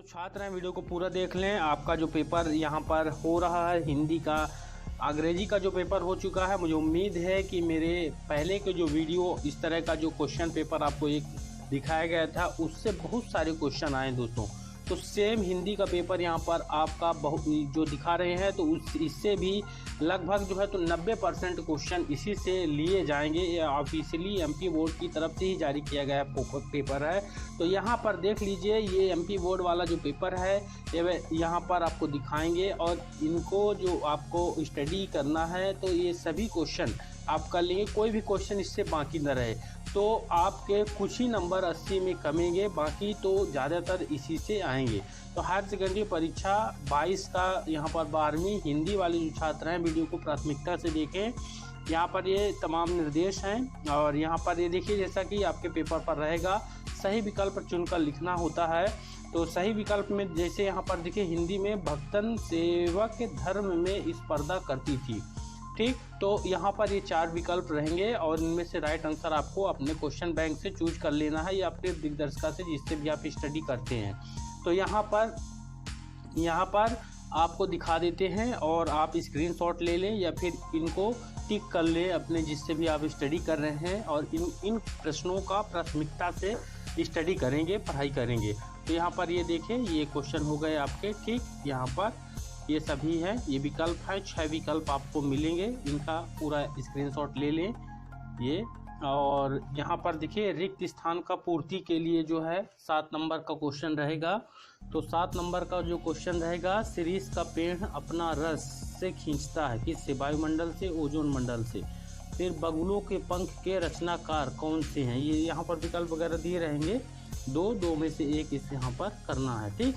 जो छात्र हैं वीडियो को पूरा देख लें। आपका जो पेपर यहाँ पर हो रहा है हिंदी का, अंग्रेजी का जो पेपर हो चुका है। मुझे उम्मीद है कि मेरे पहले के जो वीडियो इस तरह का जो क्वेश्चन पेपर आपको एक दिखाया गया था उससे बहुत सारे क्वेश्चन आए दोस्तों। तो सेम हिंदी का पेपर यहाँ पर आपका बहुत जो दिखा रहे हैं तो इससे भी लगभग जो है तो 90% क्वेश्चन इसी से लिए जाएंगे। ये ऑफिशियली एमपी बोर्ड की तरफ से ही जारी किया गया पेपर है। तो यहाँ पर देख लीजिए, ये एमपी बोर्ड वाला जो पेपर है ये यहाँ पर आपको दिखाएंगे और इनको जो आपको स्टडी करना है तो ये सभी क्वेश्चन आप कर लेंगे, कोई भी क्वेश्चन इससे बाकी न रहे। तो आपके कुछ ही नंबर 80 में कमेंगे, बाकी तो ज़्यादातर इसी से आएंगे। तो हायर सेकेंडरी परीक्षा 22 का यहाँ पर 12वीं हिंदी वाले जो छात्र हैं वीडियो को प्राथमिकता से देखें। यहाँ पर ये तमाम निर्देश हैं और यहाँ पर ये देखिए, जैसा कि आपके पेपर पर रहेगा सही विकल्प चुनकर लिखना होता है। तो सही विकल्प में जैसे यहाँ पर देखिए, हिंदी में भक्तन सेवक धर्म में स्पर्धा करती थी, ठीक। तो यहाँ पर ये 4 विकल्प रहेंगे और इनमें से राइट आंसर आपको अपने क्वेश्चन बैंक से चूज कर लेना है या अपने दिग्दर्शिका से जिससे भी आप स्टडी करते हैं। तो यहाँ पर आपको दिखा देते हैं और आप स्क्रीनशॉट ले लें या फिर इनको टिक कर लें अपने जिससे भी आप स्टडी कर रहे हैं और इन प्रश्नों का प्राथमिकता से स्टडी करेंगे, पढ़ाई करेंगे। तो यहाँ पर ये देखें, ये क्वेश्चन हो गए आपके, ठीक। यहाँ पर ये सभी हैं, ये विकल्प है, 6 विकल्प आपको मिलेंगे, इनका पूरा स्क्रीनशॉट ले लें ये। और यहाँ पर देखिए, रिक्त स्थान का पूर्ति के लिए जो है 7 नंबर का क्वेश्चन रहेगा। तो 7 नंबर का जो क्वेश्चन रहेगा, शिरीष का पेड़ अपना रस से खींचता है किससे? वायुमंडल से, ओजोन मंडल से। फिर बगुलों के पंख के रचनाकार कौन से हैं? ये यहाँ पर विकल्प वगैरह दिए रहेंगे, दो में से एक इस यहाँ पर करना है, ठीक।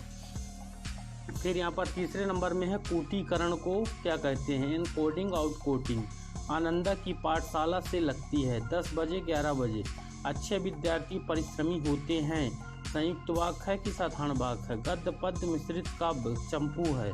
फिर यहाँ पर तीसरे नंबर में है कोटिकरण को क्या कहते हैं? इनकोडिंग आउटकोडिंग। आनंदा की पाठशाला से लगती है 10 बजे 11 बजे। अच्छे विद्यार्थी परिश्रमी होते हैं, संयुक्त वाक्य है कि साधारण वाक्य है? गद्य पद्य मिश्रित काव्य चंपू है।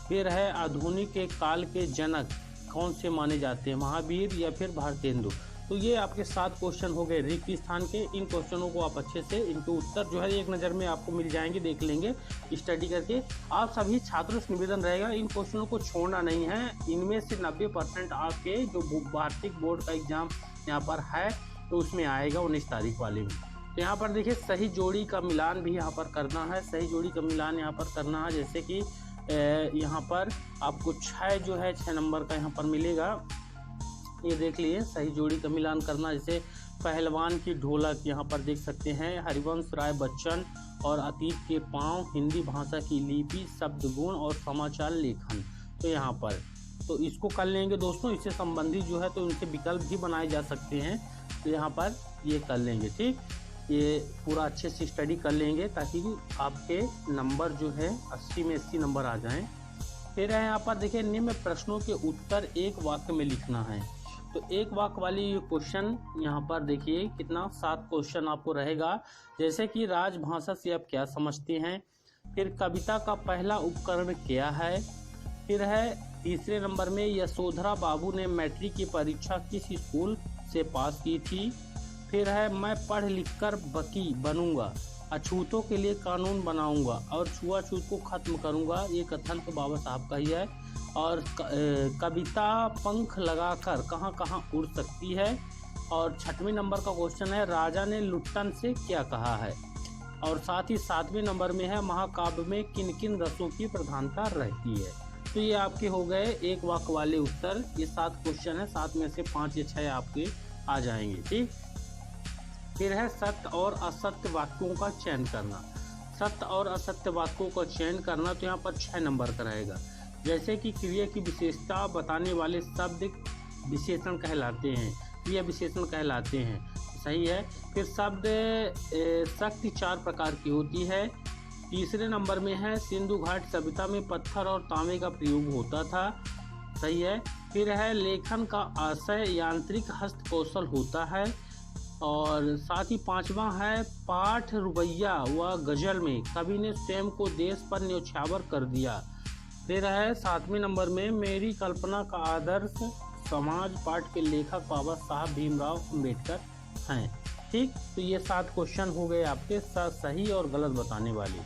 फिर है आधुनिक के काल के जनक कौन से माने जाते हैं? महावीर या फिर भारतेंदु। तो ये आपके 7 क्वेश्चन हो गए रिक्त स्थान के। इन क्वेश्चनों को आप अच्छे से, इनके उत्तर जो है एक नज़र में आपको मिल जाएंगे, देख लेंगे स्टडी करके। आप सभी छात्रों से निवेदन रहेगा इन क्वेश्चनों को छोड़ना नहीं है। इनमें से 90% आपके जो वार्षिक बोर्ड का एग्जाम यहाँ पर है तो उसमें आएगा 19 तारीख वाले में। तो यहाँ पर देखिए, सही जोड़ी का मिलान भी यहाँ पर करना है, सही जोड़ी का मिलान यहाँ पर करना है। जैसे कि यहाँ पर आपको 6 जो है 6 नंबर का यहाँ पर मिलेगा, ये देख लिए, सही जोड़ी का मिलान करना। जैसे पहलवान की ढोलक यहाँ पर देख सकते हैं, हरिवंश राय बच्चन और अतीत के पांव, हिंदी भाषा की लिपि, शब्द गुण और समाचार लेखन। तो यहाँ पर तो इसको कर लेंगे दोस्तों, इससे संबंधित जो है तो उनके विकल्प भी बनाए जा सकते हैं। तो यहाँ पर ये कर लेंगे, ठीक। ये पूरा अच्छे से स्टडी कर लेंगे ताकि आपके नंबर जो है 80 में 80 नंबर आ जाएं। फिर है यहाँ पर देखिए, निम्न प्रश्नों के उत्तर एक वाक्य में लिखना है। तो एक वाक्य वाली ये क्वेश्चन यहाँ पर देखिए कितना, 7 क्वेश्चन आपको रहेगा। जैसे कि राजभाषा से आप क्या समझते हैं? फिर कविता का पहला उपकरण क्या है? फिर है तीसरे नंबर में, यशोधरा बाबू ने मैट्रिक की परीक्षा किस स्कूल से पास की थी? फिर है, मैं पढ़ लिख कर वकील बनूंगा, अछूतों के लिए कानून बनाऊंगा और छुआछूत को खत्म करूंगा। ये कथन तो बाबा साहब का ही है। और कविता पंख लगाकर कहाँ कहाँ उड़ सकती है? और 6वें नंबर का क्वेश्चन है, राजा ने लुट्टन से क्या कहा है? और साथ ही 7वें नंबर में है, महाकाव्य में किन किन रसों की प्रधानता रहती है? तो ये आपके हो गए एक वाक्य वाले उत्तर। ये 7 क्वेश्चन है, 7 में से 5 या 6 आपके आ जाएंगे, ठीक। फिर है सत्य और असत्य वाक्यों का चयन करना। सत्य और असत्य वाक्यों का चयन करना, तो यहाँ पर 6 नंबर का रहेगा। जैसे कि क्रिया की विशेषता बताने वाले शब्द विशेषण कहलाते हैं, क्रिया विशेषण कहलाते हैं, सही है। फिर शब्द शक्ति 4 प्रकार की होती है। तीसरे नंबर में है, सिंधु घाट सभ्यता में पत्थर और तांबे का प्रयोग होता था, सही है। फिर है, लेखन का आशय यांत्रिक हस्त कौशल होता है। और साथ ही 5वां है, पाठ रुपया व गजल में कवि ने स्वयं को देश पर न्यौछावर कर दिया। फिर है 7वें नंबर में, मेरी कल्पना का आदर्श समाज पाठ के लेखक बाबा साहब भीमराव अम्बेडकर हैं, ठीक। तो ये 7 क्वेश्चन हो गए आपके सही और गलत बताने वाले।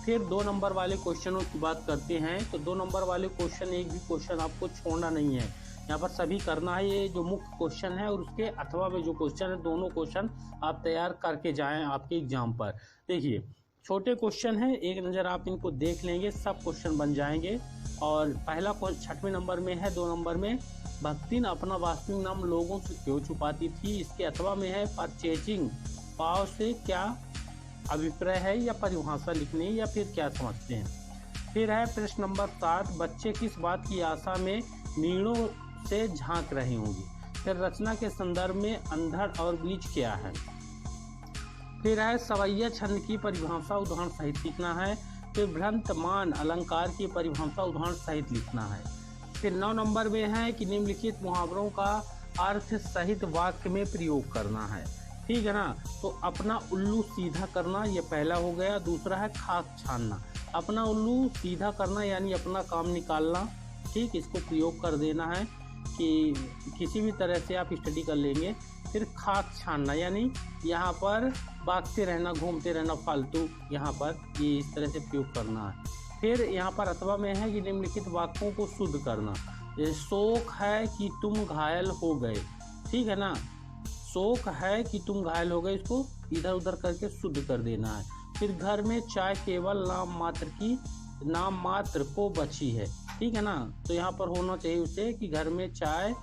फिर 2 नंबर वाले क्वेश्चनों की बात करते हैं। तो 2 नंबर वाले क्वेश्चन, एक भी क्वेश्चन आपको छोड़ना नहीं है, यहाँ पर सभी करना है। ये जो मुख्य क्वेश्चन है और उसके अथवा में जो क्वेश्चन है, दोनों क्वेश्चन आप तैयार करके जाएं आपके एग्जाम पर। देखिए छोटे क्वेश्चन है, एक नज़र आप इनको देख लेंगे, सब क्वेश्चन बन जाएंगे। और पहला क्वेश्चन 6वें नंबर में है। 2 नंबर में, भक्तिन अपना वास्तविक नाम लोगों से क्यों छुपाती थी, इसके अथवा में है परचेजिंग पाव से क्या अभिप्राय है, या परिभाषा लिखनी है, या फिर क्या समझते हैं। फिर है प्रश्न नंबर 7, बच्चे किस बात की आशा में नीड़ों से झांक रहे होंगे। फिर रचना के संदर्भ में अंधड़ और बीज क्या है। फिर है सवैया छंद की परिभाषा उदाहरण सहित लिखना है। फिर भ्रांतमान अलंकार की परिभाषा उदाहरण सहित लिखना है। फिर 9 नंबर में है कि निम्नलिखित मुहावरों का अर्थ सहित वाक्य में प्रयोग करना है। ठीक है ना। तो अपना उल्लू सीधा करना, ये पहला हो गया। दूसरा है खाक छानना, अपना उल्लू सीधा करना यानी अपना काम निकालना। ठीक, इसको प्रयोग कर देना है कि किसी भी तरह से आप स्टडी कर लेंगे। फिर खाक छानना यानी यहाँ पर भागते रहना, घूमते रहना फालतू, यहाँ पर ये इस तरह से प्रयोग करना है। फिर यहाँ पर अथवा में है कि निम्नलिखित वाक्यों को शुद्ध करना। जैसे शोक है कि तुम घायल हो गए, ठीक है ना, शोक है कि तुम घायल हो गए, इसको इधर उधर करके शुद्ध कर देना है। फिर घर में चाय केवल नाम मात्र को बची है, ठीक है ना। तो यहाँ पर होना चाहिए उसे कि घर में चाय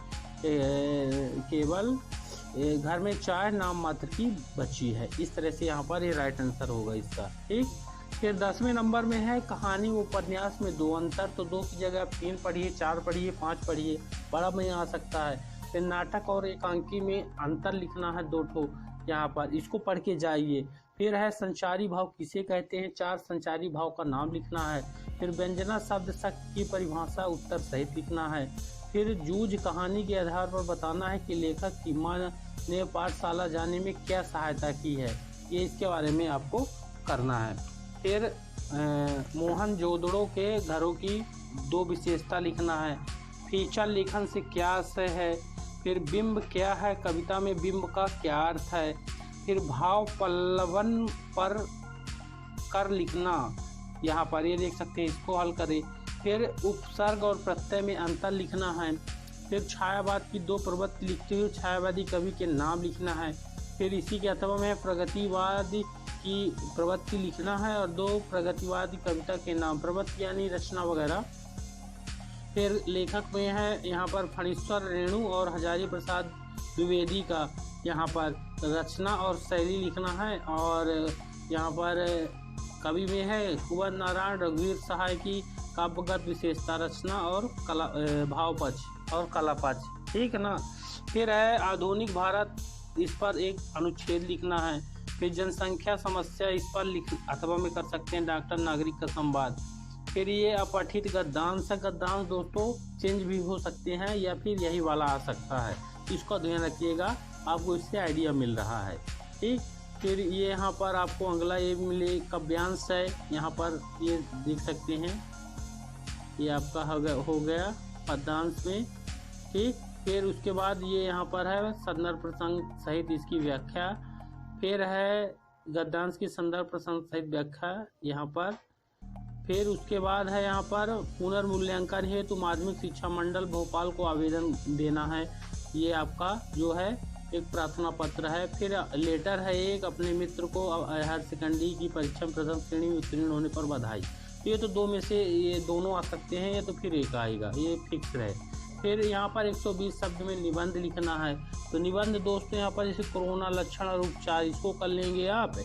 घर में चाय नाम मात्र की बची है। इस तरह से यहाँ पर ये राइट आंसर होगा इसका। ठीक। फिर 10वें नंबर में है कहानी व उपन्यास में 2 अंतर। तो 2 की जगह आप 3 पढ़िए, 4 पढ़िए, 5 पढ़िए, बड़ा में आ सकता है। फिर नाटक और एकांकी में अंतर लिखना है 2 ठो, यहाँ पर इसको पढ़ के जाइए। फिर है संचारी भाव किसे कहते हैं, 4 संचारी भाव का नाम लिखना है। फिर व्यंजना शब्द शक्ति की परिभाषा उत्तर सहित लिखना है। फिर जूझ कहानी के आधार पर बताना है कि लेखक की माँ ने पाठशाला जाने में क्या सहायता की है, ये इसके बारे में आपको करना है। फिर मोहनजोदड़ो के घरों की 2 विशेषता लिखना है। फीचर लेखन से क्या आशय है। फिर बिंब क्या है, कविता में बिंब का क्या अर्थ है। फिर भाव पल्लवन पर कर लिखना, यहाँ पर ये देख सकते हैं, इसको हल करें। फिर उपसर्ग और प्रत्यय में अंतर लिखना है। फिर छायावाद की 2 प्रवृत्ति लिखते हुए छायावादी कवि के नाम लिखना है। फिर इसी के अथवा में प्रगतिवाद की प्रवृत्ति लिखना है और 2 प्रगतिवादी कविता के नाम, प्रवृत्ति यानी रचना वगैरह। फिर लेखक में है यहाँ पर फणीश्वर रेणु और हजारी प्रसाद द्विवेदी का यहाँ पर रचना और शैली लिखना है। और यहाँ पर कवि में है कुंवर नारायण रघुवीर सहाय की काव्यगत विशेषता, रचना और कला, भाव पक्ष और कला पक्ष, ठीक है ना। फिर है आधुनिक भारत, इस पर एक अनुच्छेद लिखना है। फिर जनसंख्या समस्या, इस पर अथवा में कर सकते हैं डॉक्टर नागरिक का संवाद। फिर ये अपठित गद्यांश है, गद्यांश दोस्तों चेंज भी हो सकते हैं या फिर यही वाला आ सकता है, इसका ध्यान रखिएगा, आपको इससे आइडिया मिल रहा है। ठीक। फिर ये यहाँ पर आपको अगला ये मिले काव्यांश है, यहाँ पर ये देख सकते हैं, ये आपका हो गया पद्यांश में। ठीक। फिर उसके बाद ये यहाँ पर है संदर्भ प्रसंग सहित इसकी व्याख्या। फिर है गद्यांश की संदर्भ प्रसंग सहित व्याख्या यहाँ पर। फिर उसके बाद है यहाँ पर पुनर्मूल्यांकन हेतु माध्यमिक शिक्षा मंडल भोपाल को आवेदन देना है, ये आपका जो है एक प्रार्थना पत्र है। फिर लेटर है एक अपने मित्र को हायर सेकेंडरी की परीक्षा में प्रथम श्रेणी में उत्तीर्ण होने पर बधाई। ये तो 2 में से ये दोनों आ सकते हैं, ये तो फिर एक आएगा, ये फिक्स है। फिर यहाँ पर 120 शब्द में निबंध लिखना है। तो निबंध दोस्तों यहाँ पर जैसे कोरोना लक्षण और उपचार, इसको कर लेंगे आप।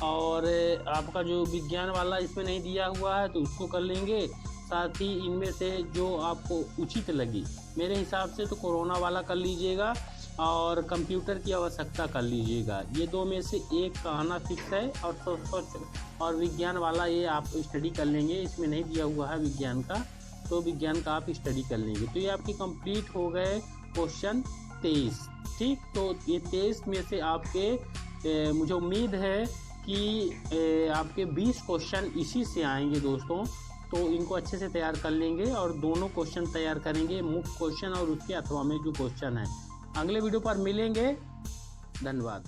और आपका जो विज्ञान वाला इसमें नहीं दिया हुआ है तो उसको कर लेंगे। साथ ही इनमें से जो आपको उचित लगी, मेरे हिसाब से तो कोरोना वाला कर लीजिएगा और कंप्यूटर की आवश्यकता कर लीजिएगा। ये 2 में से एक का आना फिक्स है। और विज्ञान वाला ये आप स्टडी कर लेंगे, इसमें नहीं दिया हुआ है विज्ञान का, तो विज्ञान का आप स्टडी कर लेंगे। तो ये आपके कंप्लीट हो गए क्वेश्चन 23। ठीक। तो ये 23 में से आपके मुझे उम्मीद है कि आपके 20 क्वेश्चन इसी से आएंगे दोस्तों। तो इनको अच्छे से तैयार कर लेंगे और दोनों क्वेश्चन तैयार करेंगे, मुख्य क्वेश्चन और उसके अथवा में जो क्वेश्चन है। अगले वीडियो पर मिलेंगे। धन्यवाद।